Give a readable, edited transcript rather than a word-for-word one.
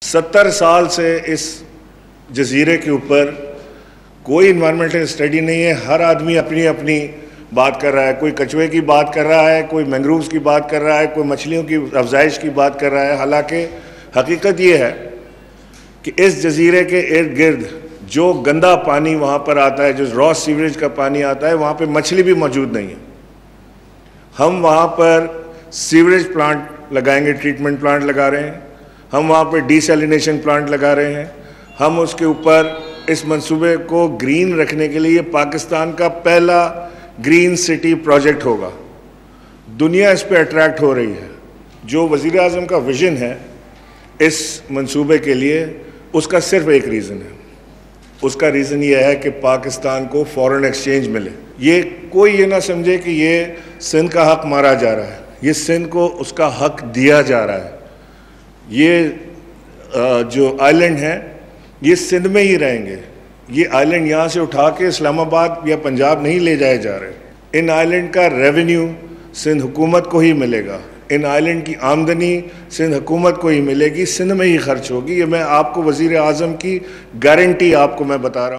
70 साल से इस जजीरे के ऊपर कोई इन्वायरमेंटल स्टडी नहीं है। हर आदमी अपनी अपनी बात कर रहा है। कोई कछुए की बात कर रहा है, कोई मैंग्रोव्स की बात कर रहा है, कोई मछलियों की अफजाइश की बात कर रहा है। हालांकि हकीकत ये है कि इस जजीरे के इर्द गिर्द जो गंदा पानी वहाँ पर आता है, जो रॉ सीवरेज का पानी आता है, वहाँ पर मछली भी मौजूद नहीं है। हम वहाँ पर सीवरेज प्लांट लगाएंगे, ट्रीटमेंट प्लांट लगा रहे हैं, हम वहाँ पर डिसैलिनेशन प्लांट लगा रहे हैं। हम उसके ऊपर इस मंसूबे को ग्रीन रखने के लिए पाकिस्तान का पहला ग्रीन सिटी प्रोजेक्ट होगा। दुनिया इस पे अट्रैक्ट हो रही है। जो वज़ीर आज़म का विज़न है इस मंसूबे के लिए, उसका सिर्फ एक रीज़न है। उसका रीज़न ये है कि पाकिस्तान को फॉरेन एक्सचेंज मिले। ये कोई ये ना समझे कि ये सिंध का हक मारा जा रहा है। ये सिंध को उसका हक दिया जा रहा है। ये जो आइलैंड है ये सिंध में ही रहेंगे। ये आइलैंड यहाँ से उठा के इस्लामाबाद या पंजाब नहीं ले जाए जा रहे। इन आइलैंड का रेवेन्यू सिंध हुकूमत को ही मिलेगा। इन आइलैंड की आमदनी सिंध हुकूमत को ही मिलेगी, सिंध में ही खर्च होगी। ये मैं आपको वज़ीर आज़म की गारंटी आपको मैं बता रहा हूँ।